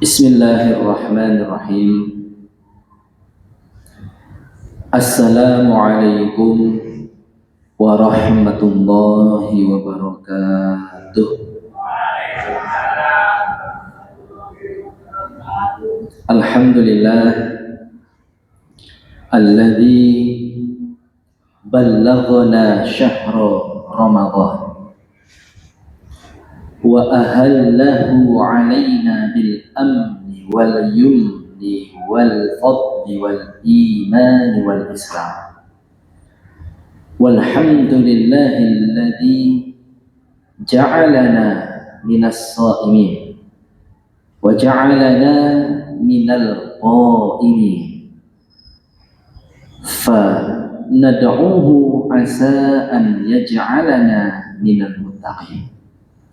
Bismillahirrahmanirrahim. Assalamualaikum warahmatullahi wabarakatuh. Alhamdulillah alladzi ballaghana syahra Ramadan wa ahallahu alaina bil amni wal yumni wal fadli wal imani wal islam. Walhamdulillahilladzi ja'alana minas sha'imin wa ja'alana minal qaimin fa nad'uhu asa an yaj'alana minal muttaqin.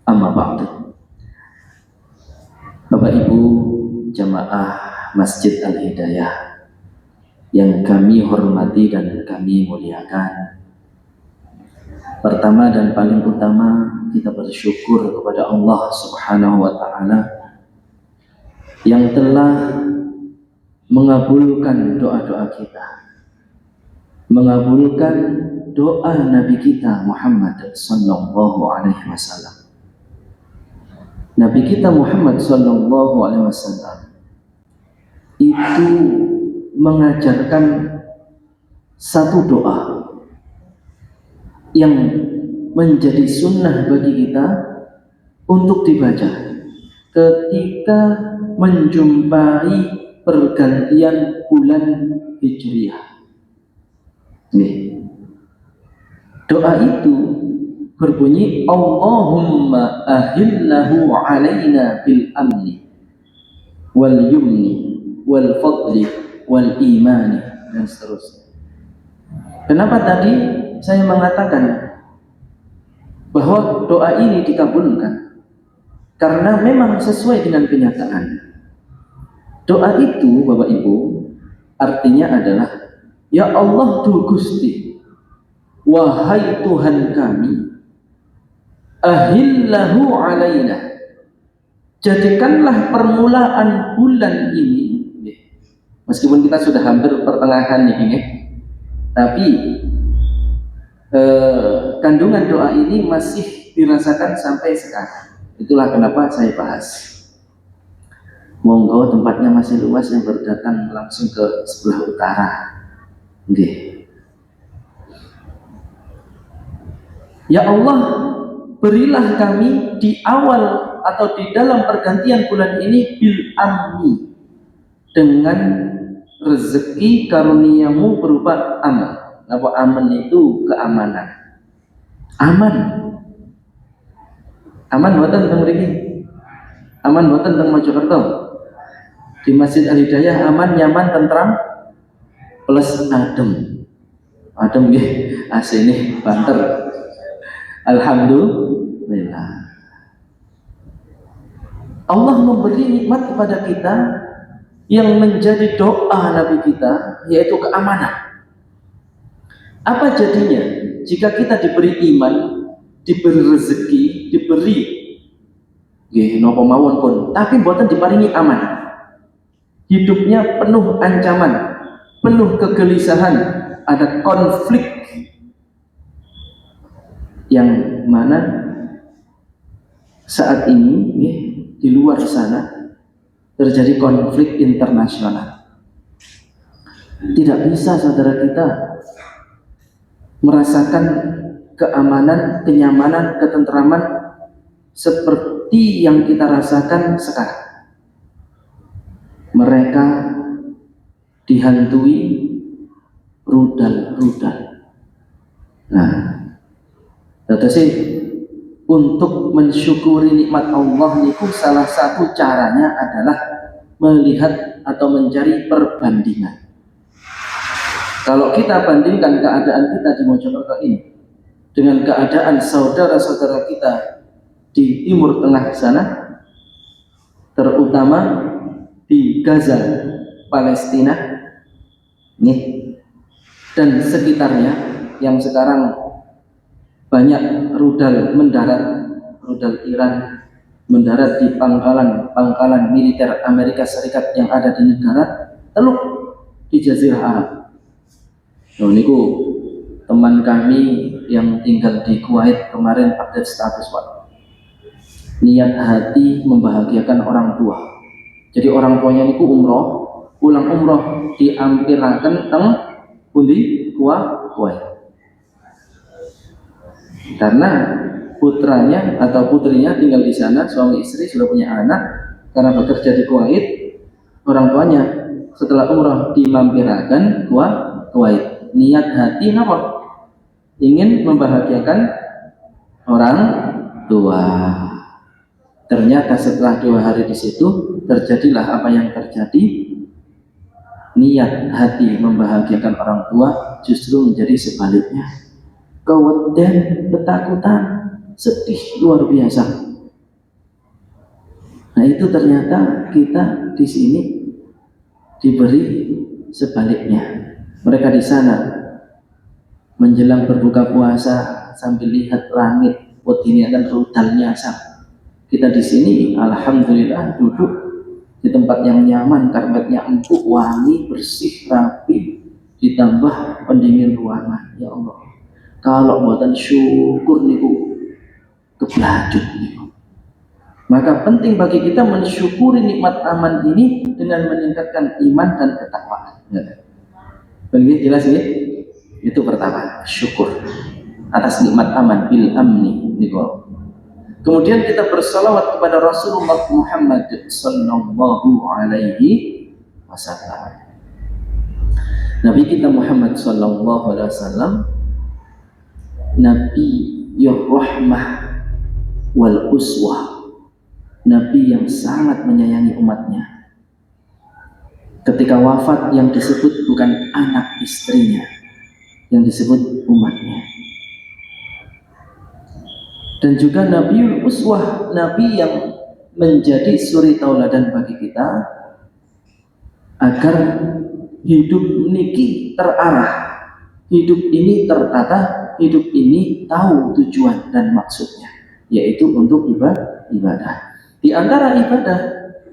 Amma ba'du. Bapak Ibu jamaah Masjid Al-Hidayah yang kami hormati dan kami muliakan. Pertama dan paling utama, kita bersyukur kepada Allah Subhanahu wa taala yang telah mengabulkan doa-doa kita, mengabulkan doa Nabi kita Muhammad sallallahu alaihi wasallam. Nabi kita Muhammad sallallahu alaihi wasallam itu mengajarkan satu doa yang menjadi sunnah bagi kita untuk dibaca ketika menjumpai pergantian bulan Hijriah. Doa itu berbunyi Allahumma ahillahu alaina bil amni wal yumni wal fadli wal imani, dan seterusnya. Kenapa tadi saya mengatakan bahwa doa ini dikabulkan? Karena memang sesuai dengan kenyataan. Doa itu Bapak Ibu artinya adalah, ya Allah tu Gusti, wahai Tuhan kami, ahillahu alaina, jadikanlah permulaan bulan ini, meskipun kita sudah hampir pertengahan ini, tapi kandungan doa ini masih dirasakan sampai sekarang. Itulah kenapa saya bahas. Monggo, tempatnya masih luas, yang berdatang langsung ke sebelah utara. Ya Allah, berilah kami di awal atau di dalam pergantian bulan ini bil amni, dengan rezeki karuniamu berupa aman. Apa aman itu? Keamanan. Aman. Aman boten teng mriki? Aman boten teng Mojokerto? Di Masjid Al-Hidayah aman, nyaman, tentram, plus adem. Adem nggih, AC ini banter. Alhamdulillah. Allah memberi nikmat kepada kita yang menjadi doa Nabi kita, yaitu keamanan. Apa jadinya jika kita diberi iman, diberi rezeki, diberi napa mawon pun, tapi mboten diparingi aman? Hidupnya penuh ancaman, penuh kegelisahan, ada konflik yang mana saat ini di luar sana terjadi konflik internasional. Tidak bisa saudara kita merasakan keamanan, kenyamanan, ketentraman seperti yang kita rasakan sekarang. Mereka dihantui rudal-rudal. Nah, tetapi untuk mensyukuri nikmat Allah niku salah satu caranya adalah melihat atau mencari perbandingan. Kalau kita bandingkan keadaan kita di Mojokerto ini dengan keadaan saudara-saudara kita di Timur Tengah sana, terutama di Gaza, Palestina, dan sekitarnya, yang sekarang banyak rudal mendarat, rudal Iran, mendarat di pangkalan militer Amerika Serikat yang ada di negara Teluk di Jazirah Arab. Nah, niku teman kami yang tinggal di Kuwait kemarin update status, Pak. Niat hati membahagiakan orang tua. Jadi orang tuanya niku umroh, pulang umroh diampiraken teng pundi Kuwait. Karena putranya atau putrinya tinggal di sana, suami istri sudah punya anak, karena bekerja di Kuwait, orang tuanya setelah umroh dimampirakan Kuwait. Niat hati apa? Ingin membahagiakan orang tua. Ternyata setelah 2 hari di situ terjadilah apa yang terjadi. Niat hati membahagiakan orang tua justru menjadi sebaliknya. Keweden, ketakutan, sedih luar biasa. Nah, itu ternyata kita di sini diberi sebaliknya. Mereka di sana menjelang berbuka puasa sambil lihat langit, ini akan rudalnya asap. Kita di sini alhamdulillah duduk di tempat yang nyaman, karpetnya empuk, wangi, bersih, rapi, ditambah pendingin ruangan. Ya Allah, kalau buatan syukur niku keblajut niku. Maka penting bagi kita mensyukuri nikmat aman ini dengan meningkatkan iman dan ketakwaan. Begitu jelas ini? Itu pertama, syukur atas nikmat aman, bil amni niku. Kemudian kita bersalawat kepada Rasulullah Muhammad sallallahu alaihi wasallam. Nabi kita Muhammad sallallahu alaihi wasallam Nabi Rahmah wal Uswah, Nabi yang sangat menyayangi umatnya. Ketika wafat yang disebut bukan anak istrinya, yang disebut umatnya. Dan juga Nabiul Uswah, Nabi yang menjadi suri tauladan bagi kita agar hidup niki terarah, hidup ini tertata, hidup ini tahu tujuan dan maksudnya, yaitu untuk ibadah. Di antara ibadah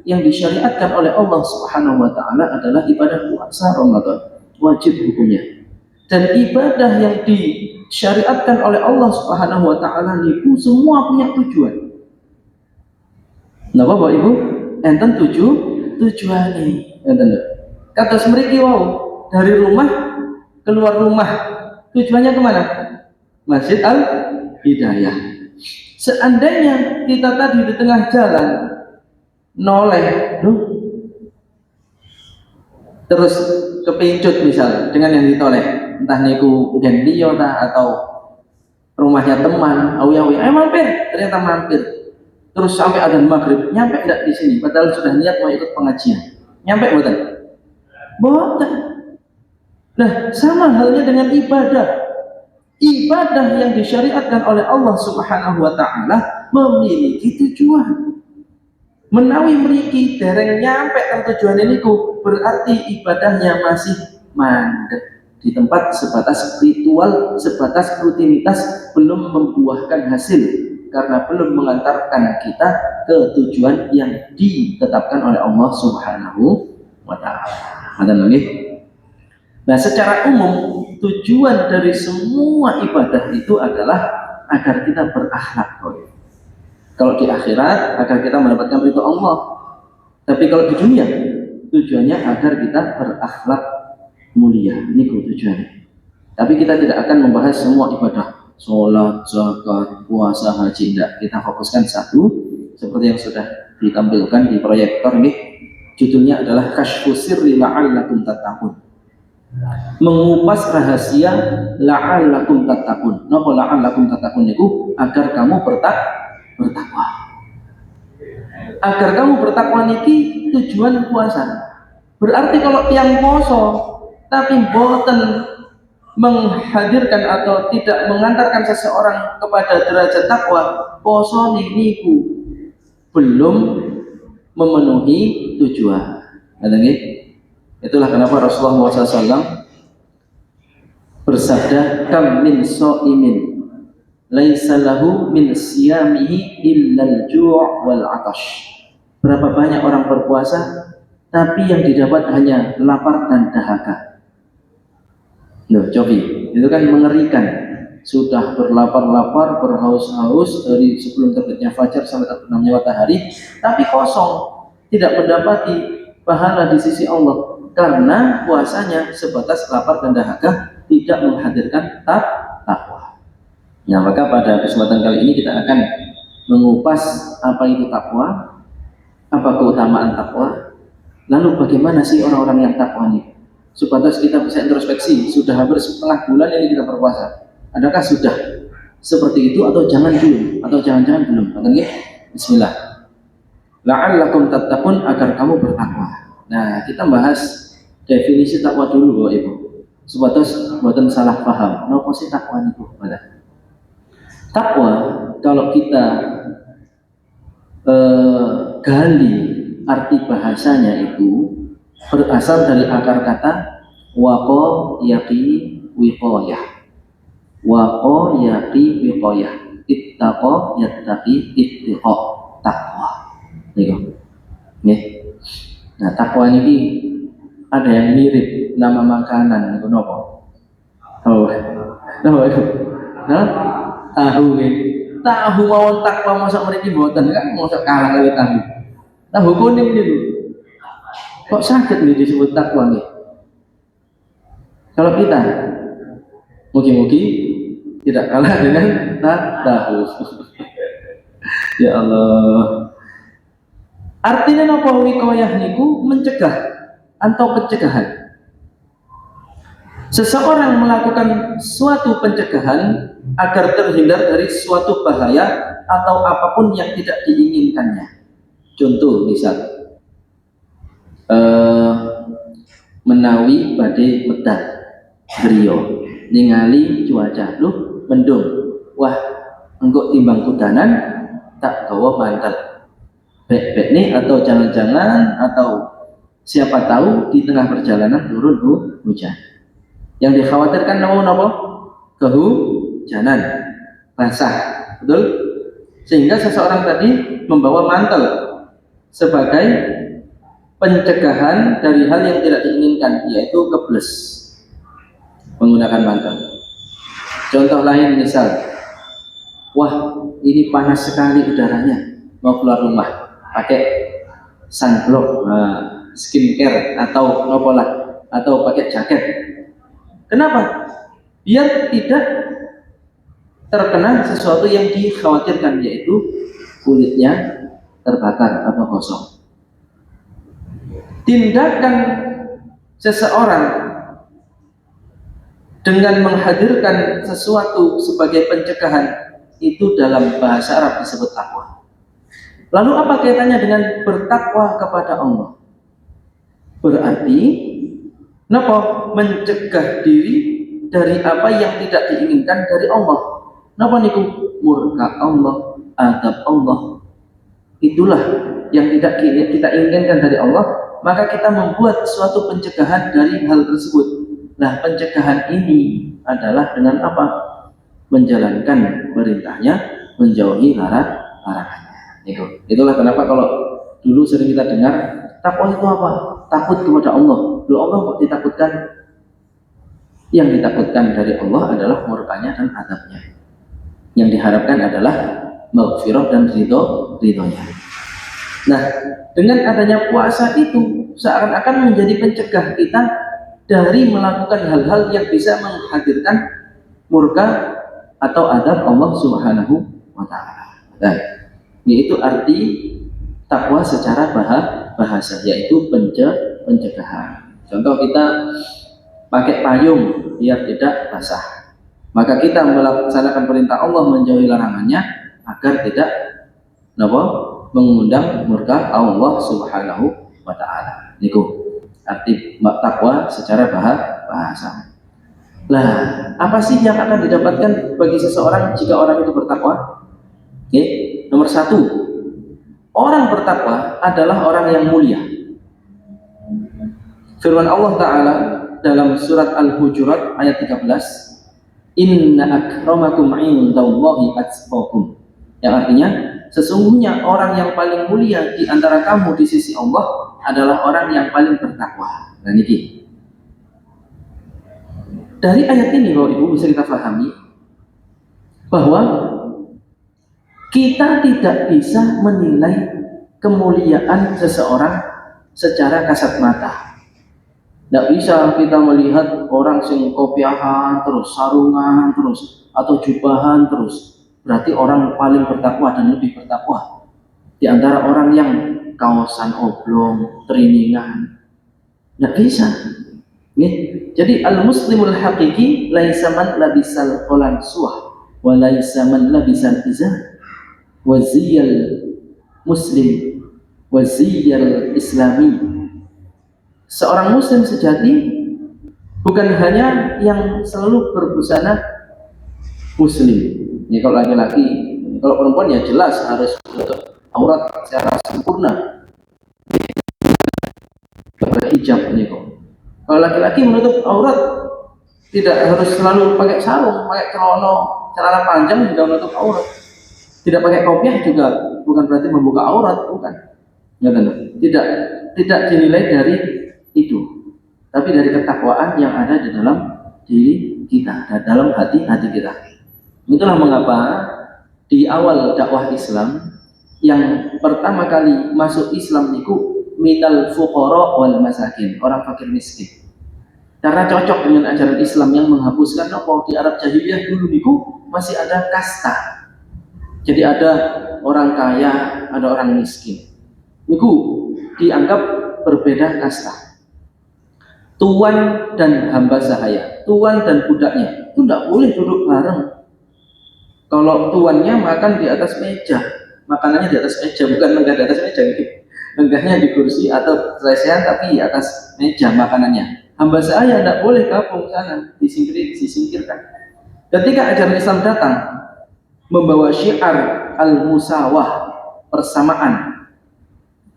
yang disyariatkan oleh Allah Subhanahu wa taala adalah ibadah puasa Ramadan, wajib hukumnya. Dan ibadah yang disyariatkan oleh Allah Subhanahu wa taala niku semua punya tujuan. Nah, Bapak Ibu, enten tujuane, enten. Kata semriki wau, dari rumah keluar rumah, tujuannya kemana? Masjid Al-Hidayah. Seandainya kita tadi di tengah jalan noleh, terus kepincut misal dengan yang ditoleh, entah niku gandiyo atau rumahnya teman, awi-awi, mampir, ternyata mampir. Terus sampai adzan maghrib, nyampe enggak di sini? Padahal sudah niat mau ikut pengajian, nyampe boten? Boten. Nah, sama halnya dengan ibadah. Ibadah yang disyariatkan oleh Allah Subhanahu wa taala memiliki tujuan. Menawi mriki dereng nyampe kan tujuan niku, berarti ibadahnya masih mandek di tempat sebatas ritual, sebatas rutinitas, belum membuahkan hasil karena belum mengantarkan kita ke tujuan yang ditetapkan oleh Allah Subhanahu wa taala. Nah, secara umum tujuan dari semua ibadah itu adalah agar kita berakhlak. Kalau di akhirat agar kita mendapatkan ridho Allah. Tapi kalau di dunia tujuannya agar kita berakhlak mulia. Niku tujuannya. Tapi kita tidak akan membahas semua ibadah, sholat, zakat, puasa, haji. Tidak. Kita fokuskan satu seperti yang sudah ditampilkan di proyektor ini. Judulnya adalah Kasyfu Sirri La'allakum Tattaqun. Mengupas rahasia la'allakum tattaqun. Napa la'allakum tattaqun niku? Agar kamu bertakwa. Agar kamu bertakwa niki tujuan puasa. Berarti kalau tiang poso tapi boten menghadirkan atau tidak mengantarkan seseorang kepada derajat takwa, poso niku belum memenuhi tujuan. Nggih? Itulah kenapa Rasulullah SAW bersabda, kam min so'imin laisa lahu min siyamihi illa al-ju' wal 'atash. Berapa banyak orang berpuasa tapi yang didapat hanya lapar dan dahaga. Loh, cobi, itu kan mengerikan. Sudah berlapar-lapar, berhaus-haus dari sebelum terbitnya fajar sampai terbenamnya matahari, tapi kosong, tidak mendapati pahala di sisi Allah karena puasanya sebatas lapar dan dahaga, tidak menghadirkan takwa. Nah, maka pada kesempatan kali ini kita akan mengupas apa itu takwa, apa keutamaan takwa, lalu bagaimana sih orang-orang yang takwa ini, supaya kita bisa introspeksi. Sudah hampir setengah bulan ini kita berpuasa, adakah sudah seperti itu atau jangan-jangan belum? Katanya Bismillah, la'allakum tattaqun, agar kamu bertakwa. Nah, kita bahas definisi takwa dulu Bapak Ibu, supaya buatan salah paham. Apa sih takwa itu? Takwa kalau kita gali arti bahasanya itu berasal dari akar kata waqo yaqi wiqayah. Waqo yaqi wiqayah. Ittaqa yattaqi ittiqa. Takwa. Niku. Nggih. Nah, takwa niki ada yang mirip nama makanan niku napa? Oh. Nah, tahu nggih. Tahu mawon takwa masa mriki mboten kan mosok kalah kali tahu. Tahu kuning niku. Kok sakit nih disebut takwa nih? Kalau kita mugi-mugi tidak kalah dengan tahu. Ya Allah. Artinya napa wiqayah niku mencegah atau pencegahan. Seseorang melakukan suatu pencegahan agar terhindar dari suatu bahaya atau apapun yang tidak diinginkannya. Contoh misal menawi badhe medal griya ningali cuaca lu mendung, wah engko timbang kudanan tak gawa mantel bek nih, atau jangan-jangan atau siapa tahu di tengah perjalanan turun hujan. Yang dikhawatirkan napa? Kehujanan, basah, betul? Sehingga seseorang tadi membawa mantel sebagai pencegahan dari hal yang tidak diinginkan, yaitu kebles menggunakan mantel. Contoh lain misal, wah ini panas sekali udaranya, mau keluar rumah pakai sunblock, skincare atau nopolah, atau pakai jaket. Kenapa? Biar tidak terkena sesuatu yang dikhawatirkan, yaitu kulitnya terbakar atau gosong. Tindakan seseorang dengan menghadirkan sesuatu sebagai pencegahan itu dalam bahasa Arab disebut takwa. Lalu apa kaitannya dengan bertakwa kepada Allah? Berarti napa? Mencegah diri dari apa yang tidak diinginkan dari Allah. Napa niku? Murka Allah, adab Allah. Itulah yang tidak kita inginkan dari Allah, maka kita membuat suatu pencegahan dari hal tersebut. Nah, pencegahan ini adalah dengan apa? Menjalankan perintahnya, menjauhi larangannya. Itulah kenapa kalau dulu sering kita dengar, takwa itu apa? Takut kepada Allah. Loh, Allah kok ditakutkan? Yang ditakutkan dari Allah adalah murkanya dan azabnya. Yang diharapkan adalah maghfirah dan ridhonya. Nah, dengan adanya puasa itu seakan-akan menjadi pencegah kita dari melakukan hal-hal yang bisa menghadirkan murka atau azab Allah Subhanahu wa taala. Nah, yaitu arti takwa secara bahasa, yaitu pencegahan. Contoh, kita pakai payung biar tidak basah, maka kita melaksanakan perintah Allah, menjauhi larangannya agar tidak mengundang murka Allah Subhanahu wa taala. Niku arti takwa secara bahasa. Nah, apa sih yang akan didapatkan bagi seseorang jika orang itu bertakwa? Oke, nomor 1, orang bertakwa adalah orang yang mulia. Firman Allah Ta'ala dalam surat Al-Hujurat ayat 13, Inna akramakum indallahi atqakum. Yang artinya sesungguhnya orang yang paling mulia di antara kamu di sisi Allah adalah orang yang paling bertakwa. Nah ini. Dari ayat ini Bapak Ibu bisa kita pahami bahwa kita tidak bisa menilai kemuliaan seseorang secara kasat mata. Tidak bisa kita melihat orang sing kopiahan terus, sarungan terus, atau jubahan terus, berarti orang paling bertakwa dan lebih bertakwa di antara orang yang kaosan oblong, triningan. Tidak bisa. Jadi al-muslimul haqiqi laisa man labisal qalansuah wa laisa man labisal izar wa ziyal muslim wa ziyal islami. Seorang muslim sejati bukan hanya yang selalu berbusana muslim. Ya kalau laki-laki, kalau perempuan ya jelas harus menutup aurat secara sempurna. Berhijab ini kok. Kalau laki-laki menutup aurat tidak harus selalu pakai sarung, pakai celana panjang juga menutup aurat. Tidak pakai kopiah juga bukan berarti membuka aurat, bukan. Ya, tidak dinilai dari itu, tapi dari ketakwaan yang ada di dalam diri kita, dalam hati kita. Itulah mengapa di awal dakwah Islam yang pertama kali masuk Islam niku minal fuqara wal masakin, orang fakir miskin. Karena cocok dengan ajaran Islam yang menghapuskan di Arab jahiliyah dulu niku masih ada kasta. Jadi ada orang kaya, ada orang miskin. Niku dianggap berbeda kasta. Tuan dan hamba sahaya, tuan dan budaknya itu tidak boleh duduk bareng. Kalau tuannya makan di atas meja, makanannya di atas meja, bukan lenggah di atas meja, lenggahnya di kursi atau lesehan tapi di atas meja makanannya. Hamba sahaya tidak boleh gabung sana, disingkirkan. Ketika ajaran Islam datang membawa syiar al-musawah, persamaan,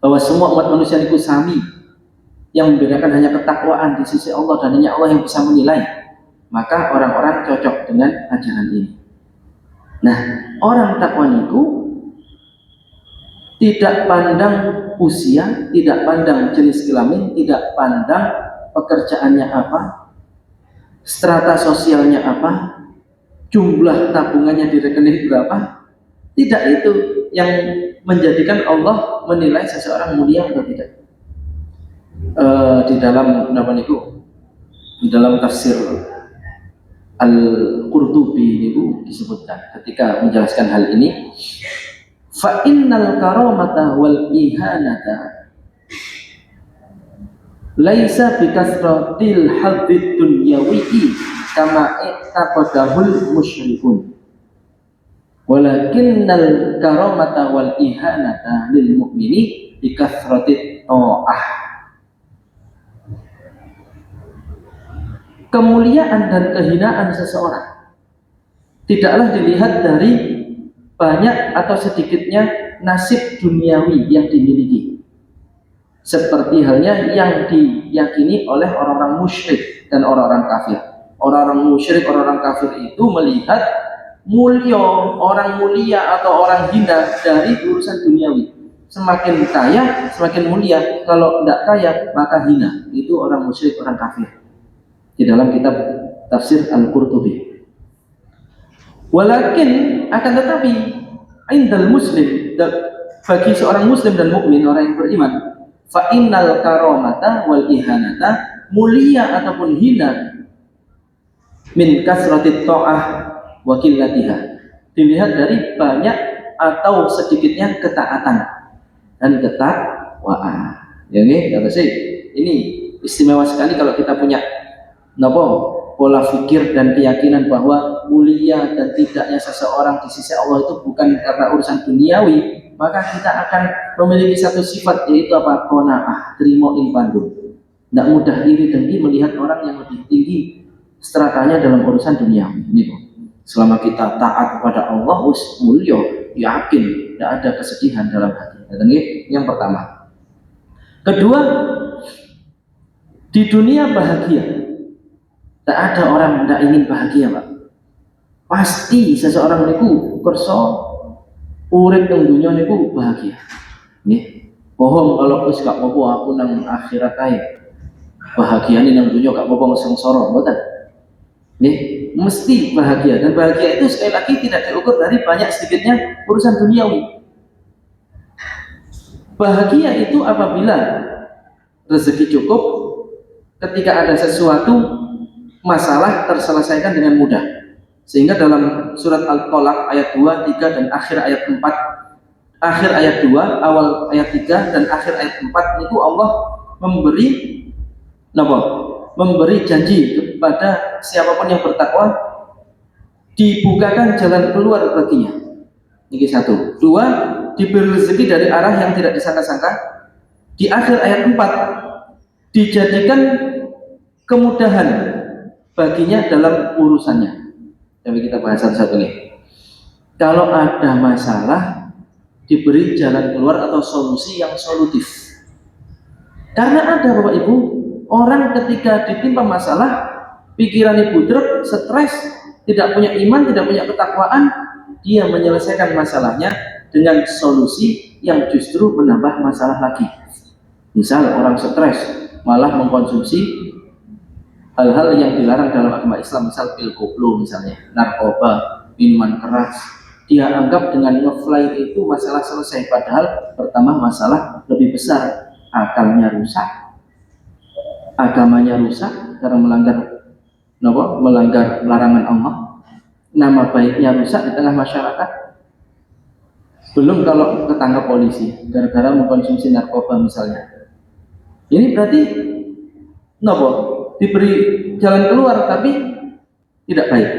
bahwa semua umat manusia itu sami, yang membedakan hanya ketakwaan di sisi Allah dan hanya Allah yang bisa menilai, maka orang-orang cocok dengan ajaran ini. Nah, orang takwa itu tidak pandang usia, tidak pandang jenis kelamin, tidak pandang pekerjaannya apa, strata sosialnya apa, jumlah tabungannya di rekening berapa. Tidak itu yang menjadikan Allah menilai seseorang mulia atau tidak. Di dalam di dalam tafsir Al-Qurtubi itu disebutkan ketika menjelaskan hal ini, fa innal karamata wal ihanata laisa bikasratil hadzid dunyawi kama i'taqadahul musyrikun, walakinnal karamata wal ihanata lil mu'mini bikasratit ta'ah. Kemuliaan dan kehinaan seseorang tidaklah dilihat dari banyak atau sedikitnya nasib duniawi yang dimiliki, seperti halnya yang diyakini oleh orang-orang musyrik dan orang-orang kafir. Orang-orang musyrik, orang-orang kafir itu melihat orang mulia atau orang hina dari urusan duniawi. Semakin kaya, semakin mulia. Kalau tidak kaya, maka hina. Itu orang musyrik, orang kafir. Di dalam kitab tafsir Al-Qurtubi. Walakin akan tetapi indal muslim, bagi seorang muslim dan mukmin, orang yang beriman, fa innal karamata wal ihanata, mulia ataupun hina, min kasratit ta'ah wa qillatiha, dilihat dari banyak atau sedikitnya ketaatan dan ketakwaan. Ya nggih, kata sih. Ini istimewa sekali kalau kita punya pola fikir dan keyakinan bahwa mulia dan tidaknya seseorang di sisi Allah itu bukan karena urusan duniawi, maka kita akan memiliki satu sifat, yaitu apa? Qanaah, terima ing pandu. Tidak mudah iri dengki melihat orang yang lebih tinggi stratanya dalam urusan duniawi. Ini selama kita taat kepada Allah, mulia, yakin, tidak ada kesedihan dalam hati. Ini yang pertama. Kedua, di dunia bahagia. Tak ada orang yang tidak ingin bahagia, Pak. pasti seseorang niku kersa urip teng dunya niku bahagia. Nggih. Bohong kalau wis gak apa-apa aku nang akhirat ae. Bahagiane nang dunya gak apa-apa sengsara, mboten. Nggih, mesti bahagia, dan bahagia itu sekali lagi tidak diukur dari banyak sedikitnya urusan duniawi. Bahagia itu apabila rezeki cukup, ketika ada sesuatu masalah terselesaikan dengan mudah. Sehingga dalam surat Al-Talaq ayat 2, 3 dan akhir ayat 4, akhir ayat 2, awal ayat 3 dan akhir ayat 4 itu Allah memberi memberi janji kepada siapapun yang bertakwa, dibukakan jalan keluar baginya. Ini satu. Dua, diberi rezeki dari arah yang tidak disangka-sangka. Di akhir ayat 4 dijadikan kemudahan baginya dalam urusannya. Tapi kita bahas satu-satu nih. Kalau ada masalah, diberi jalan keluar atau solusi yang solutif. Karena ada Bapak Ibu, orang ketika ditimpa masalah, pikirannya budrek, stres, tidak punya iman, tidak punya ketakwaan, dia menyelesaikan masalahnya dengan solusi yang justru menambah masalah lagi. Misal orang stres malah mengkonsumsi hal-hal yang dilarang dalam agama Islam, misal pil koplo misalnya, narkoba, minuman keras. Dia anggap dengan ngefly itu masalah selesai, padahal pertama masalah lebih besar, akalnya rusak, agamanya rusak karena melanggar larangan Allah, nama baiknya rusak di tengah masyarakat. Belum kalau ketangkap polisi gara-gara mengkonsumsi narkoba misalnya. Ini berarti diberi jalan keluar tapi tidak baik.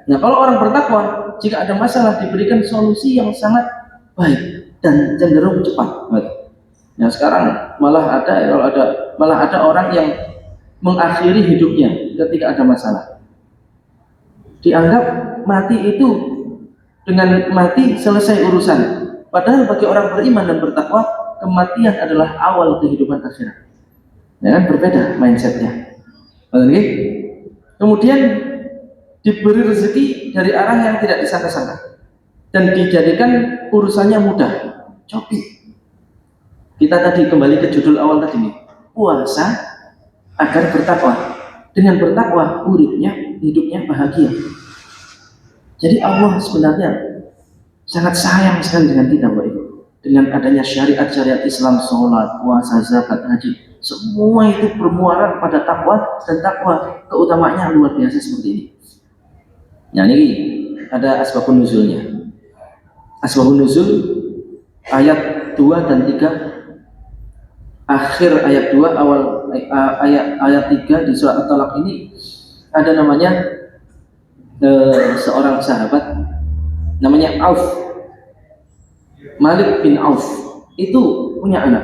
Nah, kalau orang bertakwa, jika ada masalah diberikan solusi yang sangat baik dan cenderung cepat. Nah, sekarang malah ada orang yang mengakhiri hidupnya ketika ada masalah. Dianggap mati itu dengan mati selesai urusan. Padahal bagi orang beriman dan bertakwa, kematian adalah awal kehidupan akhirat. Ya kan, berbeda mindsetnya. Kemudian diberi rezeki dari arah yang tidak disangka-sangka dan dijadikan urusannya mudah. Coba kita tadi kembali ke judul awal tadi nih, puasa agar bertakwa. Dengan bertakwa, hidupnya bahagia. Jadi Allah sebenarnya sangat sayang sekali dengan kita, Bapak Ibu. Dengan adanya syariat-syariat Islam, sholat, puasa, zakat, haji, semua itu bermuara pada takwa, dan takwa keutamaannya luar biasa seperti ini. Nah, ini ada asbabun nuzulnya. Asbabun nuzul ayat 2 dan 3, akhir ayat 2, awal ayat 3 di surat At-Talaq ini ada namanya seorang sahabat namanya Auf, Malik bin Auf, itu punya anak.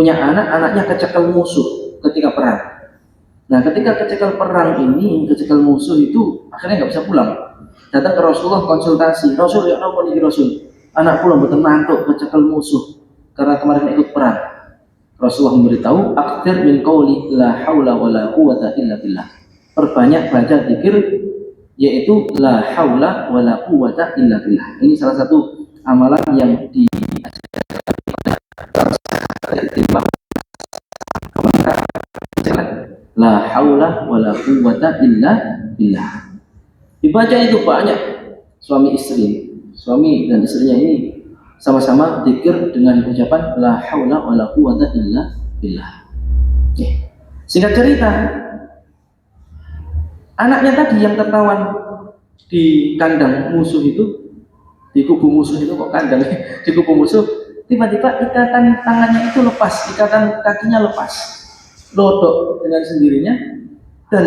Anaknya kecekel musuh ketika perang. Nah, ketika kecekel musuh itu akhirnya nggak bisa pulang. Datang ke Rasulullah konsultasi, Rasul, ya apa nih Rasul? Anak pulang betul mantuk kecekel musuh karena kemarin ikut perang. Rasulullah memberitahu, akthir min qawli la haula wala quwwata illa billah. Perbanyak baca zikir yaitu la haula wala quwwata illa billah. Ini salah satu amalan yang la haula wala quwwata illa billah. Dibaca itu banyak suami dan istrinya ini sama-sama zikir dengan ucapan la haula wala quwwata illa billah. Singkat cerita, anaknya tadi yang tertawan di kandang musuh itu, di kubu musuh itu kok kandang, di kubu musuh, tiba-tiba ikatan tangannya itu lepas, ikatan kakinya lepas, lodok dengan sendirinya, dan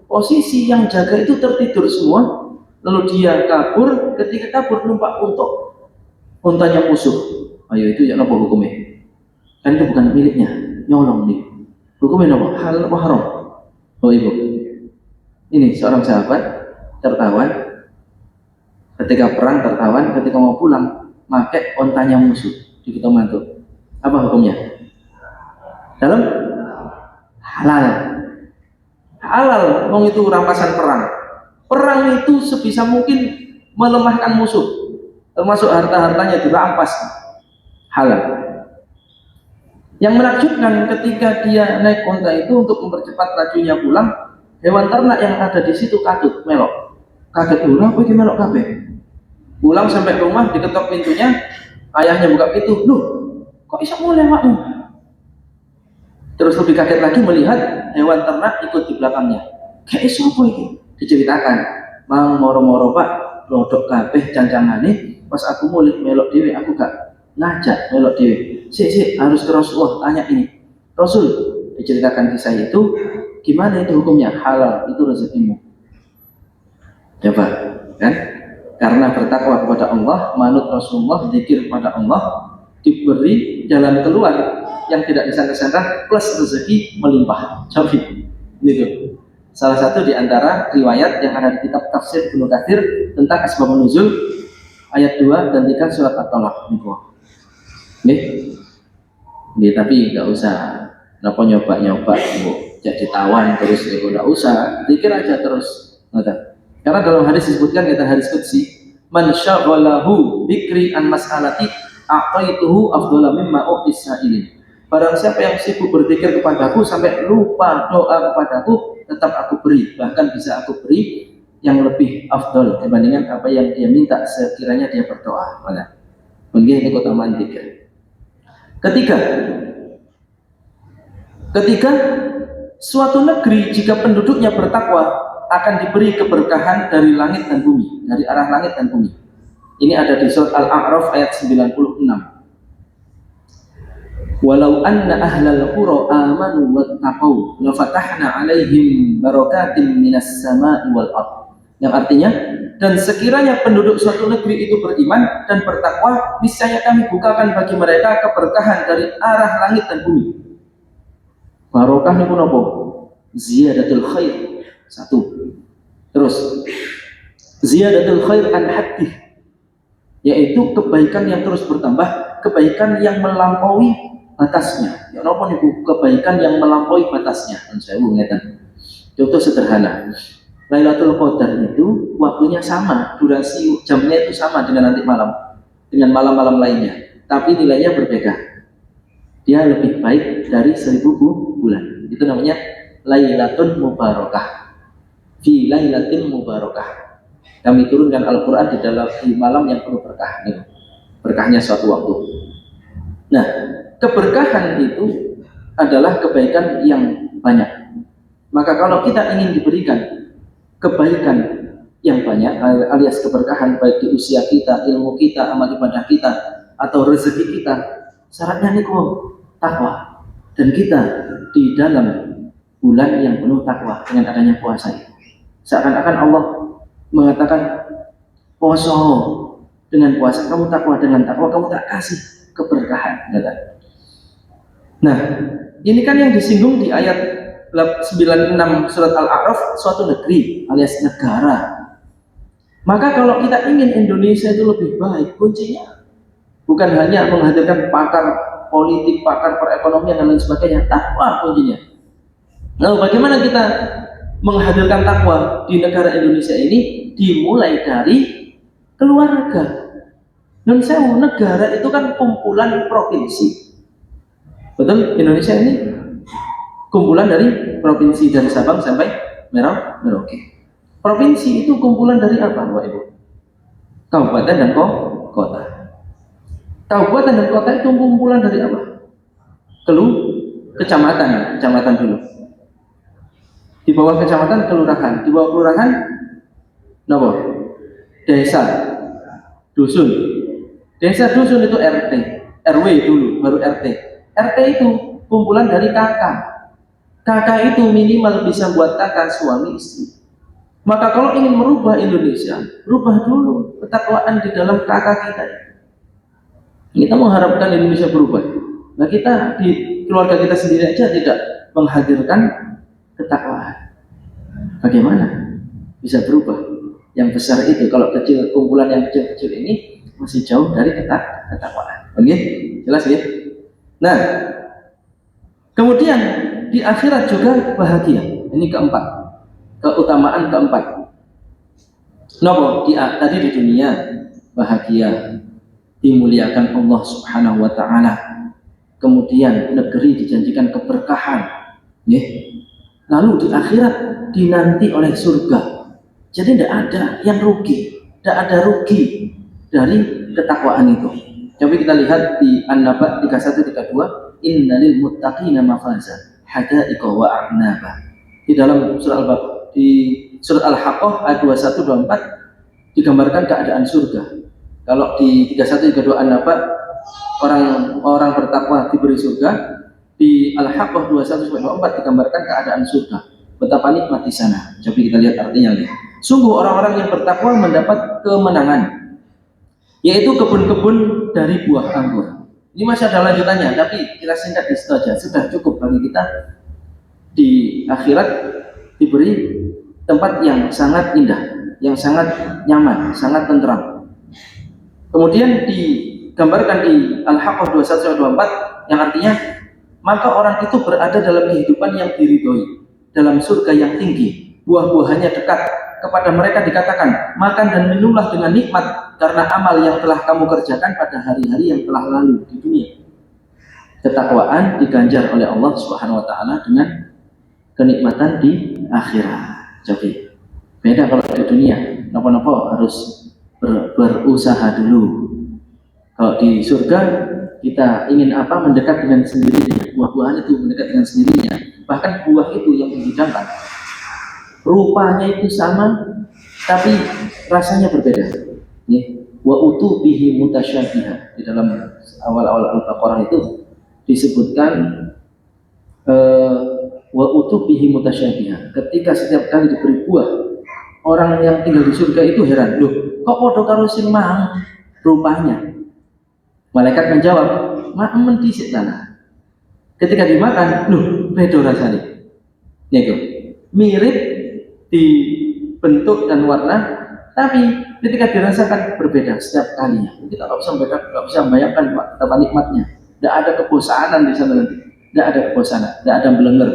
posisi yang jaga itu tertidur semua. Lalu dia kabur, ketika kabur numpak untanya musuh. Ayo, itu ya apa hukumnya? Kan itu bukan miliknya, nyolong nih. Hukumnya apa? Halal apa haram? Oh ibu, ini seorang sahabat tertawan ketika perang, tertawan ketika mau pulang pakai ontanya musuh di kita mantu. Apa hukumnya? Dalam halal. Wong itu rampasan perang. Perang itu sebisa mungkin melemahkan musuh, termasuk harta-hartanya dirampas, halal. Yang menakjubkan ketika dia naik onta itu untuk mempercepat lajunya pulang, hewan ternak yang ada di situ kaget melok. Kaget ulah apa melok kabeh. Pulang sampai rumah diketok pintunya, ayahnya buka pintu, "Loh, kok bisa mulai awakmu?" Terus lebih kaget lagi melihat hewan ternak ikut di belakangnya. Kayak iso apa iki? Diceritakan, "Mang moro-moro Pak, lodok kabeh cancangane, pas aku mulai melok dhewe aku gak ngajak melok dhewe. Sik harus ke Rasulullah tanya ini. Rasul, diceritakan kisah itu, gimana itu hukumnya? Halal, itu rezekimu." Coba, kan? Karena bertakwa kepada Allah, manut Rasulullah, zikir kepada Allah, diberi jalan keluar yang tidak disangka-sangka plus rezeki melimpah. Coba, gitu. Salah satu di antara riwayat yang ada di kitab tafsir Ibnu Katsir tentang asbabun nuzul ayat 2 dan 3 surat At-Talaq niku. Nggih. Nggih, tapi enggak usah napa nyoba-nyoba jadi tawan terus niku enggak usah. Zikir aja terus. Karena dalam hadis disebutkan, kata hadis qudsi, "Man syaghalahu dzikri an mas'alati a'taituhu afdhala mimma u'tis sa'ilin." Barang siapa yang sibuk berzikir kepadaku sampai lupa doa kepadaku, tetap aku beri, bahkan bisa aku beri yang lebih afdal dibandingkan apa yang dia minta sekiranya dia berdoa. Mungkin ini keutamaan zikir. Ketiga, suatu negeri jika penduduknya bertakwa akan diberi keberkahan dari langit dan bumi, dari arah langit dan bumi. Ini ada di surat Al-A'raf ayat 96. Walau anna ahlal qura amanu wattaqau la fatahna 'alaihim barakatin minas sama'i wal ardh. Yang artinya, dan sekiranya penduduk suatu negeri itu beriman dan bertakwa, niscaya kami bukakan bagi mereka keberkahan dari arah langit dan bumi. Barokah niku napa? Ziyadatul khair. Satu. Terus ziyadatul khair an haddih, yaitu kebaikan yang terus bertambah, kebaikan yang melampaui batasnya. Ya napa niku kebaikan yang melampaui batasnya? Sewu ngeten. Contoh sederhana. Lailatul Qadar itu waktunya sama, durasi jamnya itu sama dengan nanti malam, dengan malam-malam lainnya, tapi nilainya berbeda. Dia lebih baik dari 1000 bulan. Itu namanya Lailatul Mubarakah. Fi lailatin mubarakah. Kami turunkan Al-Quran di malam yang penuh berkah. Berkahnya suatu waktu. Nah, keberkahan itu adalah kebaikan yang banyak. Maka kalau kita ingin diberikan kebaikan yang banyak, alias keberkahan baik di usia kita, ilmu kita, amal ibadah kita, atau rezeki kita, syaratnya niku takwa. Dan kita di dalam bulan yang penuh takwa dengan adanya puasa itu. Seakan-akan Allah mengatakan, puasa dengan puasa kamu takwa, dengan takwa kamu tak kasih keberkahan. Nah, ini kan yang disinggung di ayat 96 surat Al-A'raf, suatu negeri alias negara. Maka kalau kita ingin Indonesia itu lebih baik, kuncinya bukan hanya menghadirkan pakar politik, pakar perekonomian dan lain sebagainya, takwa kuncinya. Nah, bagaimana kita menghadirkan takwa di negara Indonesia ini? Dimulai dari keluarga. Non sewu, negara itu kan kumpulan provinsi. Betul, Indonesia ini kumpulan dari provinsi, dari Sabang sampai Merauke. Provinsi itu kumpulan dari apa, Bapak Ibu? Kabupaten dan kota. Kabupaten dan kota itu kumpulan dari apa? Kecamatan dulu. Di bawah kecamatan kelurahan, di bawah kelurahan napa? Desa, dusun. Desa dusun itu RT, RW dulu, baru RT. RT itu kumpulan dari kakak. Kakak itu minimal bisa buat kakak suami istri. Maka kalau ingin merubah Indonesia, rubah dulu ketakwaan di dalam kakak kita. Kita mengharapkan Indonesia berubah. Nah, kita di keluarga kita sendiri aja tidak menghadirkan ketakwaan. Bagaimana bisa berubah? Yang besar itu, kalau kecil, kumpulan yang kecil-kecil ini masih jauh dari ketakwaan. Oke? Jelas ya? Nah, kemudian di akhirat juga bahagia. Ini keempat, keutamaan keempat. Nopo tadi di dunia bahagia, dimuliakan Allah Subhanahu wa taala. Kemudian negeri dijanjikan keberkahan, ya. Lalu di akhirat dinanti oleh surga. Jadi tidak ada yang rugi, tidak ada rugi dari ketakwaan itu. Coba kita lihat di An-Naba 31-32, innalil muttaqina mafaza hadaiqa wa a'naba. Di dalam surah di surat Al-Haqqah ayat 21-24 digambarkan keadaan surga. Kalau di 31-32 An-Naba orang bertakwa diberi surga, di Al-Haqqah 21-24 digambarkan keadaan surga. Betapa nikmat di sana. Coba kita lihat artinya. Sungguh orang-orang yang bertakwa mendapat kemenangan, yaitu kebun-kebun dari buah anggur. Ini masih ada lanjutannya, tapi kita singkat di situ saja. Sudah cukup bagi kita di akhirat diberi tempat yang sangat indah, yang sangat nyaman, sangat tentram. Kemudian digambarkan di Al-Haqqah 21-24 yang artinya maka orang itu berada dalam kehidupan yang diridhoi, dalam surga yang tinggi, buah-buahannya dekat. Kepada mereka dikatakan, makan dan minumlah dengan nikmat karena amal yang telah kamu kerjakan pada hari-hari yang telah lalu di dunia. Ketakwaan diganjar oleh Allah Subhanahu wa taala dengan kenikmatan di akhirat. Jadi beda kalau di dunia, napa-napa harus berusaha dulu. Kalau di surga kita ingin apa mendekat dengan sendirinya, buah-buahan itu mendekat dengan sendirinya. Bahkan buah itu yang dihidangkan rupanya itu sama, tapi rasanya berbeda. Wa utu bihi mutasyabiha. Di dalam awal-awal Al-Baqarah itu disebutkan wa utu bihi mutasyabiha. Ketika setiap kali diberi buah, orang yang tinggal di surga itu heran, loh, kok podo karo sing mang rupanya? Malaikat menjawab, "Ma'amen dhisik tanah." Ketika dimakan, loh, beda rasanya. Niku. Mirip di bentuk dan warna, tapi ketika dirasakan berbeda setiap kalinya. Kita nggak bisa membayangkan betapa nikmatnya. Tidak ada kebosanan di sana nanti. Tidak ada kebosanan, tidak ada belenger.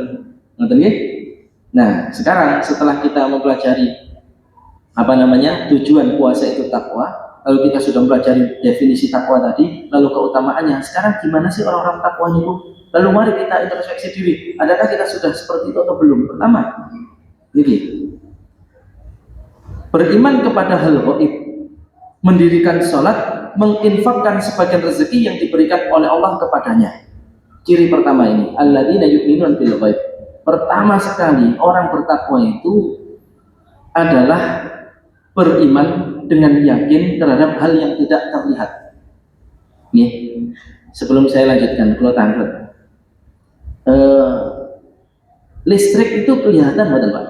Nah, sekarang setelah kita mempelajari tujuan puasa itu takwa, lalu kita sudah mempelajari definisi takwa tadi, lalu keutamaannya. Sekarang gimana sih orang-orang takwanya itu? Lalu mari kita introspeksi diri. Adakah kita sudah seperti itu atau belum? Pertama, ini beriman kepada hal gaib, mendirikan sholat, menginfakkan sebagian rezeki yang diberikan oleh Allah kepadanya. Ciri pertama ini, alladzina yu'minuna bil ghaib. Pertama sekali orang bertakwa itu adalah beriman dengan yakin terhadap hal yang tidak terlihat. Nih, sebelum saya lanjutkan, kalau tanglet, listrik itu kelihatan betul Pak?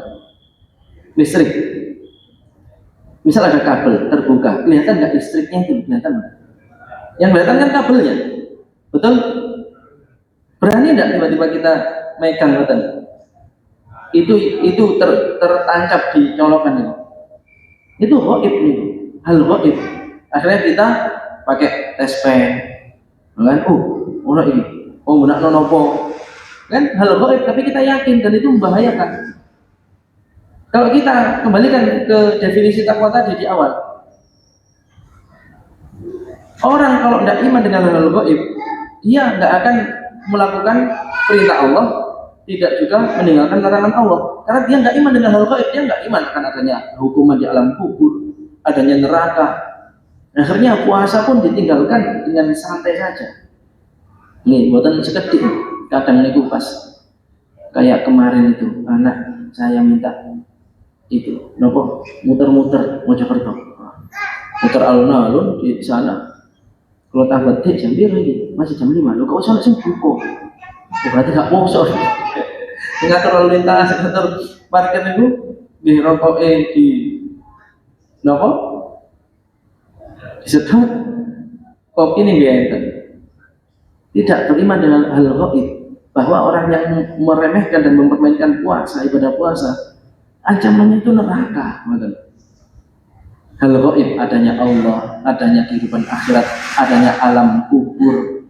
Listrik. Misal ada kabel terbuka, kelihatan nggak listriknya itu? Kelihatan nggak? Yang kelihatan kan kabelnya, betul? Berani nggak tiba-tiba kita megang betul? Itu tertancap di colokan ini. Itu gaib nih, hal gaib. Akhirnya kita pakai tes pen, kan? Orang ini, benak nopo, kan? Hal gaib, tapi kita yakin dan itu membahayakan. Kalau kita kembalikan ke definisi takwa tadi di awal, orang kalau tidak iman dengan hal gaib, dia tidak akan melakukan perintah Allah, tidak juga meninggalkan larangan Allah. Karena dia tidak iman dengan hal gaib, dia tidak iman akan adanya hukuman di alam kubur, adanya neraka. Akhirnya puasa pun ditinggalkan dengan santai saja. Nih, buatan sekedik. Kadang niku pas kayak kemarin itu anak saya minta itu, nopo muter-muter Mojokerto, muter alun-alun di sana. Kalau tak betik jam biru lagi, masih jam 5. Lo kok sana sih buko? Berarti nggak poso. Ngatur lalu lintas, ngatur parkir itu di rokok di nopo disedot kopi nih biasa. Tidak beriman dengan hal gaib, bahwa orang yang meremehkan dan mempermainkan puasa, ibadah puasa, ancamannya itu neraka. Hal gaib, adanya Allah, adanya kehidupan akhirat, adanya alam kubur.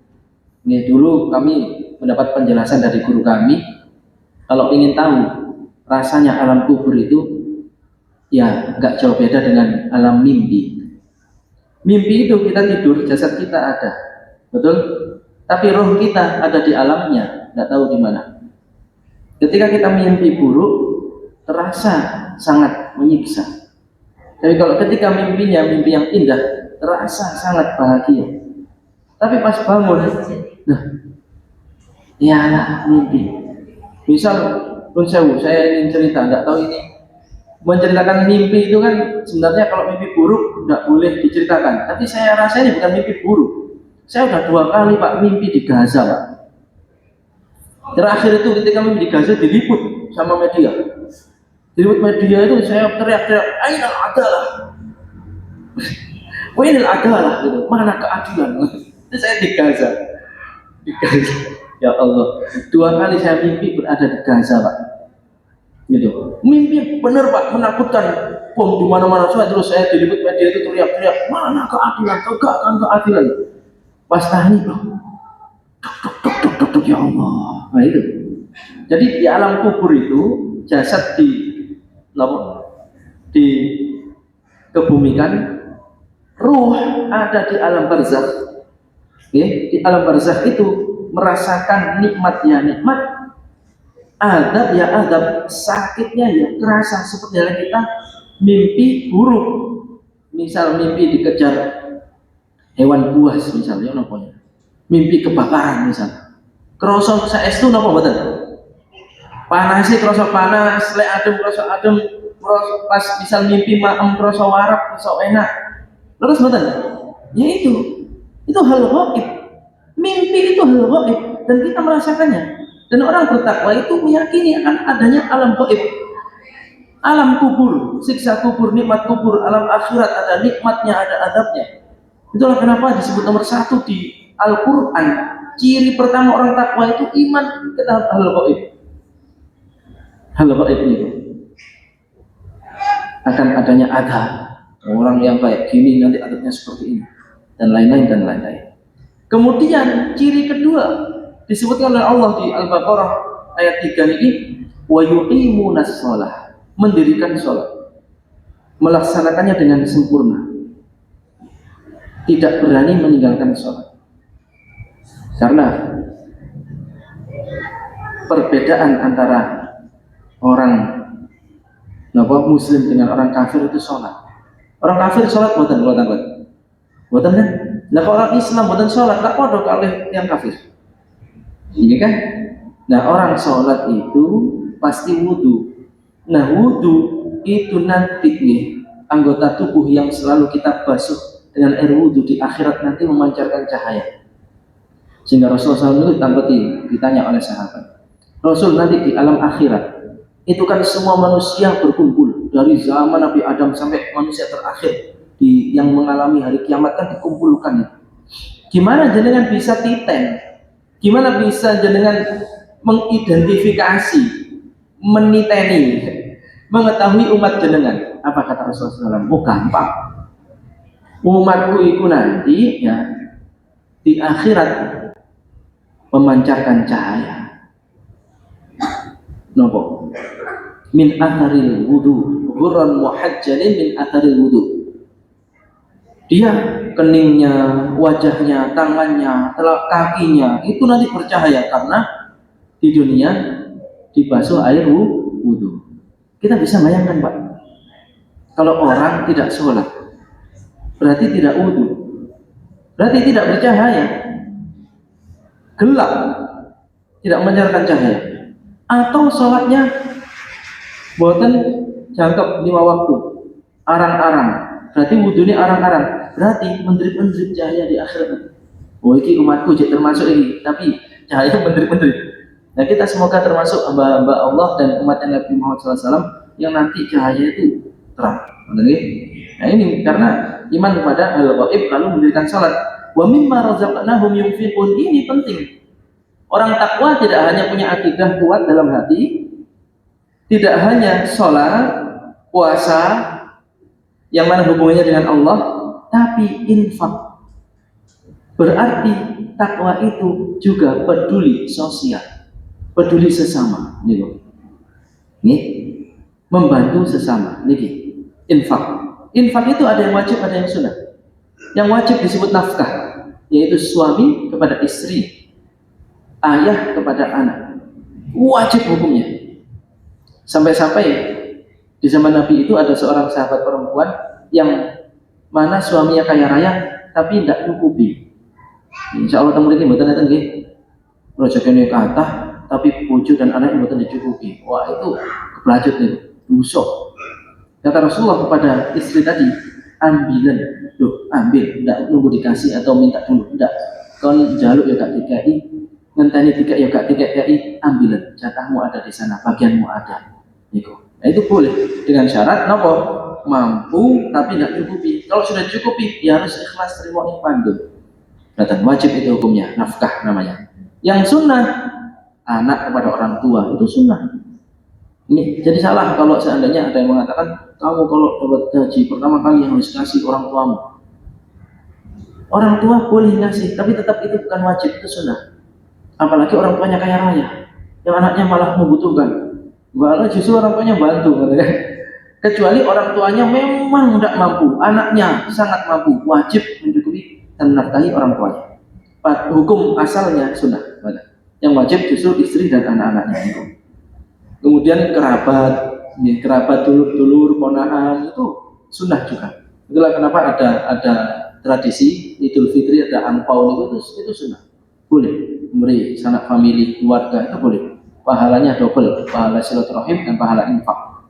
Ini dulu kami mendapat penjelasan dari guru kami. Kalau ingin tahu rasanya alam kubur itu, Ya, nggak jauh beda dengan alam mimpi. Mimpi itu kita tidur, jasad kita ada, betul? Tapi roh kita ada di alamnya, nggak tahu di mana. Ketika kita mimpi buruk, terasa sangat menyiksa. Tapi kalau ketika mimpinya mimpi yang indah, terasa sangat bahagia. Tapi pas bangun, nah, ya mimpi. Misal, pun saya ingin cerita, nggak tahu ini menceritakan mimpi itu kan sebenarnya kalau mimpi buruk nggak boleh diceritakan. Tapi saya rasa ini bukan mimpi buruk. Saya udah 2 kali Pak mimpi di Gaza Pak. Terakhir itu ketika mimpi di Gaza diliput sama media. Diliput media itu saya teriak-teriak, "Aina adalah, Wainil adalah, gitu. Mana keadilan?" Itu saya di Gaza. Di Gaza. Ya Allah, 2 kali saya mimpi berada di Gaza Pak. Gitu. Mimpi bener Pak, menakutkan. Bom di mana-mana terus saya diliput media itu teriak-teriak, "Mana keadilan? Tegakkan keadilan." Pas tani Pak, dok, ya Allah. Nah itu. Jadi di alam kubur itu jasad dikebumikan, ruh ada di alam barzakh. Di alam barzakh itu merasakan nikmatnya nikmat, adab ya adab, sakitnya ya kerasa seperti halnya kita mimpi buruk. Misal mimpi dikejar hewan buas misalnya, namanya mimpi kebakaran misalnya. Kerosok saestu napa mboten? Panasnya kerosok panas, lek adem kerosok adem, pas misal mimpi maem kerosok warak, kerosok enak. Terus mboten? Ya itu hal gaib. Mimpi itu hal gaib dan kita merasakannya. Dan orang bertakwa itu meyakini akan adanya alam gaib. Alam kubur, siksa kubur, nikmat kubur, alam akhirat ada nikmatnya, ada adabnya. Itulah kenapa disebut nomor 1 di Al-Quran. Ciri pertama orang takwa itu iman kepada hal gaib. Hal gaib itu akan adanya adab. Orang yang kayak gini nanti adabnya seperti ini dan lain-lain dan lain-lain. Kemudian ciri kedua disebutkan oleh Allah di Al-Baqarah ayat 3 ini, wa yuqimunas shalah, mendirikan sholat, melaksanakannya dengan sempurna, tidak berani meninggalkan sholat. Karena perbedaan antara orang muslim dengan orang kafir itu sholat. Orang kafir sholat buatan kan? Nah kalau orang Islam buatan sholat, tak podo kalih yang kafir. Ini kan? Nah orang sholat itu pasti wudu. Nah wudu itu nanti nih anggota tubuh yang selalu kita basuh dengan air wudu di akhirat nanti memancarkan cahaya. Sehingga Rasulullah SAW ditanya oleh sahabat, Rasul nanti di alam akhirat itu kan semua manusia berkumpul dari zaman Nabi Adam sampai manusia terakhir yang mengalami hari kiamat kan dikumpulkan. Gimana jenengan bisa titen? Gimana bisa jenengan mengidentifikasi, meniteni, mengetahui umat jenengan? Apa kata Rasulullah SAW? Oh gampang. Umatku itu nanti ya di akhirat memancarkan cahaya. Nopo? Min atharil wudu, ghurran muhajjalin min atharil wudu. Dia keningnya, wajahnya, tangannya, telak kakinya itu nanti bercahaya karena di dunia dibasuh air wudu. Kita bisa bayangkan Pak, kalau orang tidak sholat berarti tidak wudu, berarti tidak bercahaya, gelap, tidak memancarkan cahaya. Atau sholatnya buatan jangkep 5 waktu, arang-arang, berarti wudhunya arang-arang, berarti menderip-menderip cahaya di akhirat. Oh ini umatku termasuk ini, tapi cahaya menderip-menderip. Nah kita semoga termasuk hamba-hamba Allah dan umat Nabi Muhammad SAW yang nanti cahaya itu terang. Nah ini karena iman kepada hal gaib lalu mendirikan salat. Wa mimma razaqnahum yunfiqun, ini penting. Orang takwa tidak hanya punya akidah kuat dalam hati, tidak hanya sholat, puasa, yang mana hubungannya dengan Allah, tapi infak. Berarti takwa itu juga peduli sosial, peduli sesama, nih, membantu sesama, nih. infak. Infak itu ada yang wajib, ada yang sunnah. Yang wajib disebut nafkah, yaitu suami kepada istri, ayah kepada anak. Wajib hukumnya. Sampai-sampai di zaman Nabi itu ada seorang sahabat perempuan yang mana suaminya kaya raya tapi tidak cukupi. Insya Allah teman ini buatan datang gih. Rezekinya kata tapi bojo dan anak buatan dicukupi. Wah itu kebelajut nih, busuk. Kata Rasulullah kepada istri tadi, ambilan, ambil, tidak nunggu dikasih atau minta dulu, tidak. Kon jaluk ya kak TKI, ngenteni tiga ya kak TKI, ambilan, jatahmu ada di sana, bagianmu ada. Gitu. Nah itu boleh dengan syarat, nopo mampu tapi tidak cukupi. Kalau sudah cukupi, ya harus ikhlas terima pandu. Dan wajib itu hukumnya, nafkah namanya. Yang sunnah, anak kepada orang tua itu sunnah. Ini jadi salah kalau seandainya ada yang mengatakan kamu kalau dapat gaji pertama kali yang harus kasih orang tuamu. Orang tua boleh ngasih, tapi tetap itu bukan wajib, itu sunnah. Apalagi orang tuanya kaya raya, yang anaknya malah membutuhkan. Malah justru orang tuanya bantu, kan? Kecuali orang tuanya memang tidak mampu, anaknya sangat mampu, wajib mencukupi dan menafkahi orang tuanya. Hukum asalnya sunnah. Yang wajib justru istri dan anak-anaknya. Kemudian kerabat dulur-dulur, ponakan itu sunnah juga. Itulah kenapa ada tradisi Idul Fitri, ada angpau itu sunnah. Boleh memberi sanak famili, keluarga itu boleh. Pahalanya double, pahala silaturahim dan pahala infak.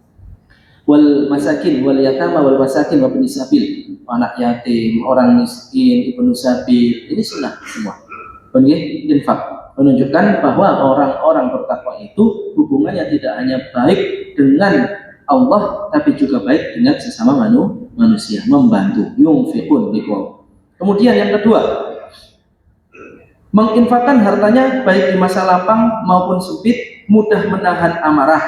Wal masakin, wal yatama, wal masakin, wa ibnis sabil. Anak yatim, orang miskin, ibnu sabil, ini sunnah semua. Benih infak. Menunjukkan bahwa orang-orang bertakwa itu hubungannya tidak hanya baik dengan Allah tapi juga baik dengan sesama manusia, membantu, yunfiqun liqaw. Kemudian yang kedua, menginfakkan hartanya baik di masa lapang maupun sempit, mudah menahan amarah.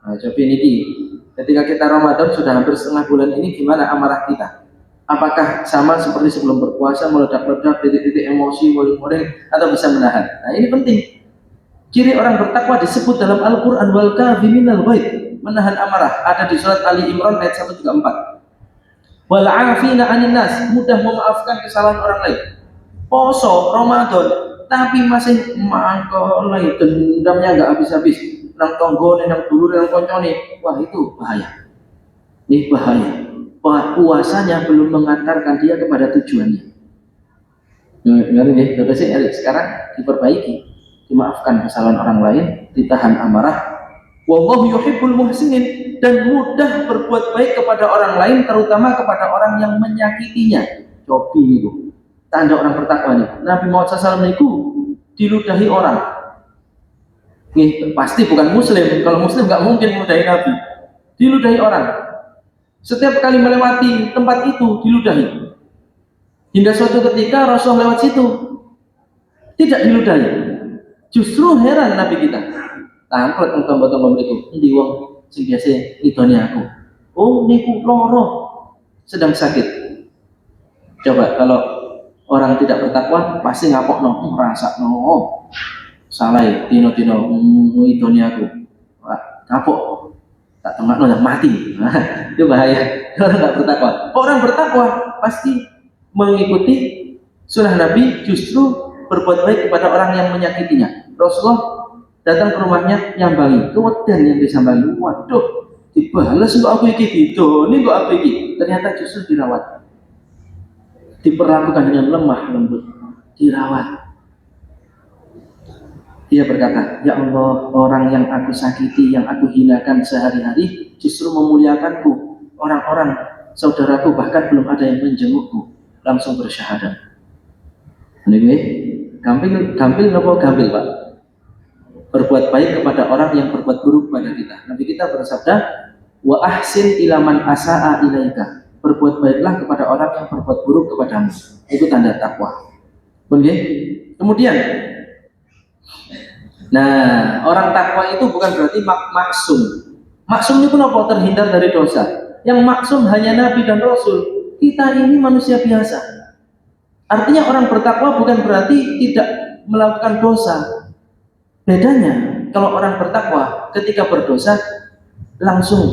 Nah, coba ini ketika kita Ramadan sudah hampir setengah bulan ini, gimana amarah kita? Apakah sama seperti sebelum berpuasa, meledak-ledak, titik-titik emosi, goreng-goreng, atau bisa menahan? Nah ini penting. Ciri orang bertakwa disebut dalam Al-Quran, wal kadhiminal ghaidh, menahan amarah. Ada di surat Ali Imran ayat 134. Wal 'afina 'anil nas, mudah memaafkan kesalahan orang lain. Poso Ramadan, tapi masih mangkol dendamnya nggak habis-habis. Nang tonggone, nang dulur, nang koncone, wah itu bahaya. Ini bahaya. Puasanya belum mengantarkan dia kepada tujuannya. Sekarang diperbaiki, dimaafkan kesalahan orang lain, ditahan amarah. Wallahu yuhibbul muhsinin, dan mudah berbuat baik kepada orang lain, terutama kepada orang yang menyakitinya. Cobi nih, tanda orang bertakwa nih. Nabi Muhammad SAW itu diludahi orang. Nih pasti bukan Muslim. Kalau Muslim nggak mungkin meludahi Nabi. Diludahi orang. Setiap kali melewati tempat itu diludahi. Hingga suatu ketika Rasul lewat situ tidak diludahi. Justru heran Nabi kita. Tangklet tembok-tembok itu. Endi wong sing biasa idone aku. Oh niku loro sedang sakit. Coba kalau orang tidak bertakwa pasti ngapokno, ngrasakno. Salah tino-tino idone aku. Wah, kapok. Tak tengah mati. Itu bahaya. Orang tidak bertakwa. Orang bertakwa pasti mengikuti sunnah Nabi, justru berbuat baik kepada orang yang menyakitinya. Rasulullah datang ke rumahnya nyambangi, kemudian yang disambangi, waduh, dibalas kok aku iki gitu, ini kok aku iki. Ternyata justru dirawat, diperlakukan dengan lemah lembut, dirawat. Dia berkata, ya Allah, orang yang aku sakiti, yang aku hinakan sehari-hari, justru memuliakanku. Orang-orang, saudaraku, bahkan belum ada yang menjengukku. Langsung bersyahadat. Ini gampil nopo gampil Pak? Berbuat baik kepada orang yang berbuat buruk pada kita. Nabi kita bersabda, wa ahsin ilaman asa'a ilaika. Berbuat baiklah kepada orang yang berbuat buruk kepadamu. Itu tanda takwa. Kemudian, nah, orang takwa itu bukan berarti maksum. Maksum itu apa? Terhindar dari dosa. Yang maksum hanya Nabi dan Rasul. Kita ini manusia biasa. Artinya orang bertakwa bukan berarti tidak melakukan dosa. Bedanya, kalau orang bertakwa ketika berdosa langsung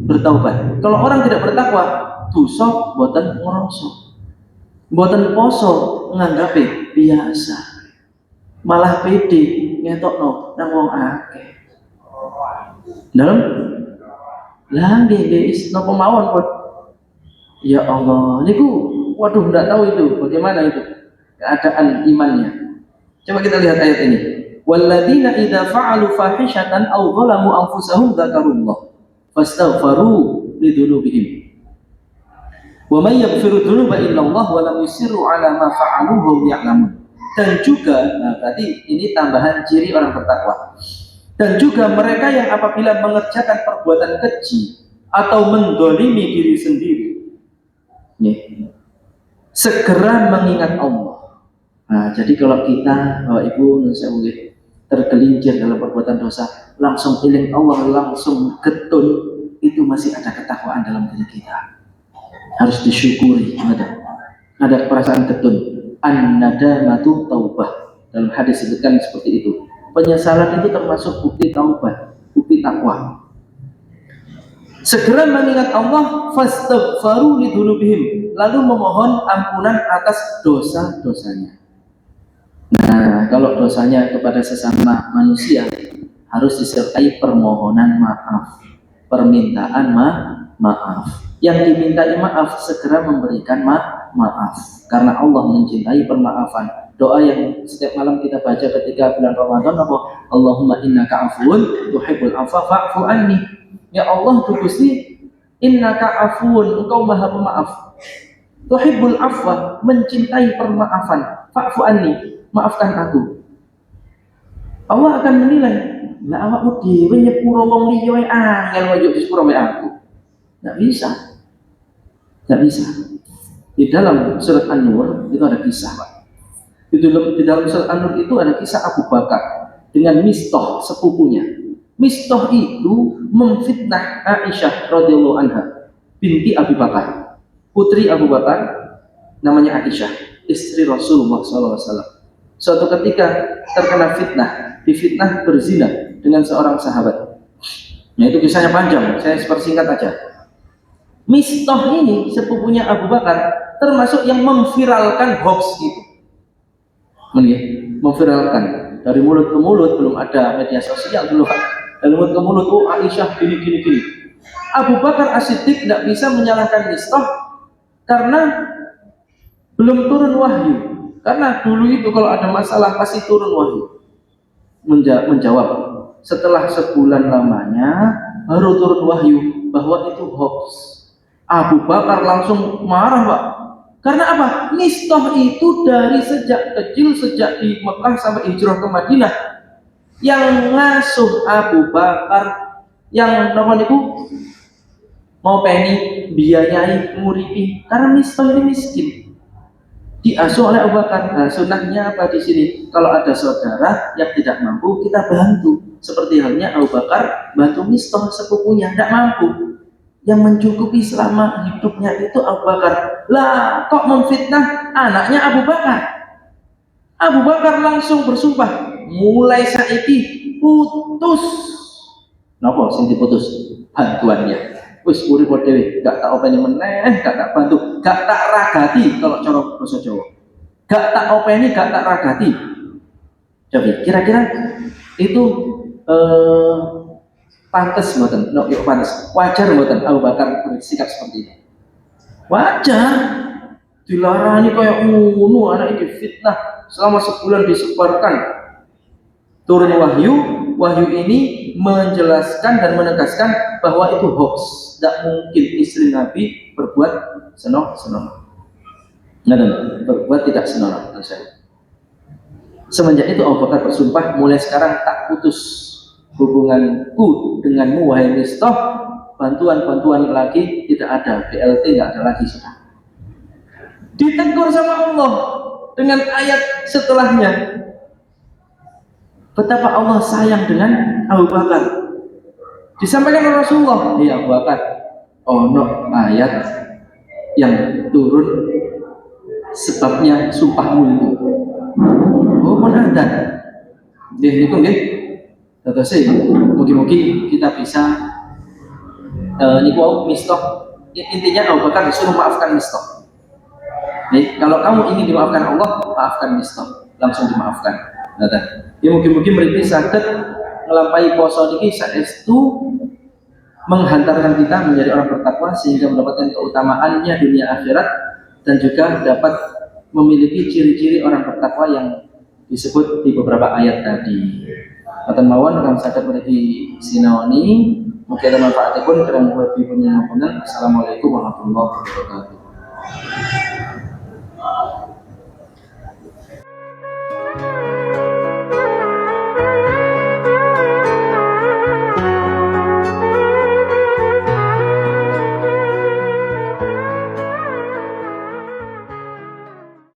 bertaubat. Kalau orang tidak bertakwa, dosa boten ngrasa. Boten poso nganggape biasa. Malah pede ngetokno nang wong akeh. Dalam lah nggih napa mawon pun. Ya Allah, niku waduh enggak tahu itu bagaimana itu keadaan imannya. Coba kita lihat ayat ini. Walladzina idza fa'alu fahishatan aw zalamu anfusahum dzakarullah fastaghfaru lidzunubihim. Wa may yaghfiru dzunuba illa Allah wa lam yusirru ala ma fa'alu wa hum ya'lamun. Dan juga, nah tadi ini tambahan ciri orang bertakwa. Dan juga mereka yang apabila mengerjakan perbuatan keji atau mendolimi diri sendiri, segera mengingat Allah. Nah, jadi kalau kita, Bapak Ibu, tergelincir dalam perbuatan dosa, langsung iling Allah, langsung getun, itu masih ada ketakwaan dalam diri kita. Harus disyukuri, ada perasaan getun. An-nadamatu taubah. Dalam hadis disebutkan seperti itu. Penyesalan itu termasuk bukti taubat, bukti takwa. Segera mengingat Allah, fastaghfaru lidzunubihim, lalu memohon ampunan atas dosa-dosanya. Nah, kalau dosanya kepada sesama manusia harus disertai permohonan maaf, permintaan maaf. Yang dimintai maaf segera memberikan maaf, karena Allah mencintai permaafan. Doa yang setiap malam kita baca ketika bulan Ramadan apa? Allahumma innaka afuwun tuhibbul afwa fa'fu anni. Ya Allah, Gusti, innaka afuwun, engkau maha pemaaf. Tuhibbul afwa, mencintai permaafan. Fa'fu anni, maafkan aku. Allah akan menilai, lah awakmu dhewe nyepuro wong liya angel wae disepuro wae aku. Enggak bisa. Enggak bisa. Di dalam surat An-Nur itu ada kisah, Pak. Di dalam surat An-Nur itu ada kisah Abu Bakar dengan Mistah, sepupunya. Mistah itu memfitnah Aisyah radhiyallahu anha, binti Abu Bakar, putri Abu Bakar, namanya Aisyah, istri Rasulullah SAW. Suatu ketika terkena fitnah, difitnah berzina dengan seorang sahabat. Nah, itu kisahnya panjang, saya persingkat aja. Mistah ini sepupunya Abu Bakar termasuk yang memviralkan hoax itu. Memviralkan dari mulut ke mulut, belum ada media sosial dulu, Pak. Dari mulut ke mulut, oh Aisyah gini. Abu Bakar As-Siddiq tidak bisa menyalahkan Mistah karena belum turun wahyu. Karena dulu itu kalau ada masalah pasti turun wahyu. Menjawab. Setelah sebulan lamanya baru turun wahyu bahwa itu hoax. Abu Bakar langsung marah, Pak. Karena apa? Mistah itu dari sejak kecil, sejak di Mekah sampai hijrah ke Madinah, yang ngasuh Abu Bakar, yang namanya itu mau penny biayai nguripi, karena Mistah ini miskin, diasuh oleh Abu Bakar. Nah, sunnahnya apa di sini? Kalau ada saudara yang tidak mampu, kita bantu. Seperti halnya Abu Bakar bantu Mistah sepupunya, tidak mampu. Yang mencukupi selama hidupnya itu Abu Bakar. Lah, kok memfitnah anaknya Abu Bakar? Abu Bakar langsung bersumpah, mulai saiki putus. Napa sing diputus? Bantuannya. Wis urip dhewe, gak tak openi meneh, gak tak bantu, gak tak ragati kalau cara basa Jawa. Gak tak openi, gak tak ragati. Coba kira-kira itu pantas mboten? No, yuk pantas. Wajar mboten Abu Bakar bersikap seperti ini? Wajar. Dilarani kayak ngono, anak ini fitnah selama sebulan disebarkan. Turun wahyu ini menjelaskan dan menegaskan bahwa itu hoax. Tidak mungkin istri Nabi berbuat senonoh. Berbuat tidak senonoh. Semenjak itu Abu Bakar bersumpah, mulai sekarang tak putus hubunganku denganmu wahai Mistah, bantuan lagi tidak ada, BLT tidak ada lagi sudah. Ditegur sama Allah dengan ayat setelahnya. Betapa Allah sayang dengan Abu Bakar. Disampaikan oleh Rasulullah, ya Abu Bakar, ono ayat yang turun sebabnya sumpahmu itu. Oh, pun ada. Nggih niku nggih. Terus mugi-mugi kita bisa niku mistoh, intinya Abu Bakar disuruh maafkan mistoh. Nih, kalau kamu ingin dimaafkan Allah, maafkan mistoh, langsung dimaafkan. Nah, ya mungkin-mungkin mereka sakit melampai poso niki saestu menghantarkan kita menjadi orang bertakwa sehingga mendapatkan keutamaannya dunia akhirat dan juga dapat memiliki ciri-ciri orang bertakwa yang disebut di beberapa ayat tadi. Mboten mawon kang saged mriki sinaoni, mugi manfaatipun kirang lebih punya. Assalamualaikum warahmatullahi wabarakatuh.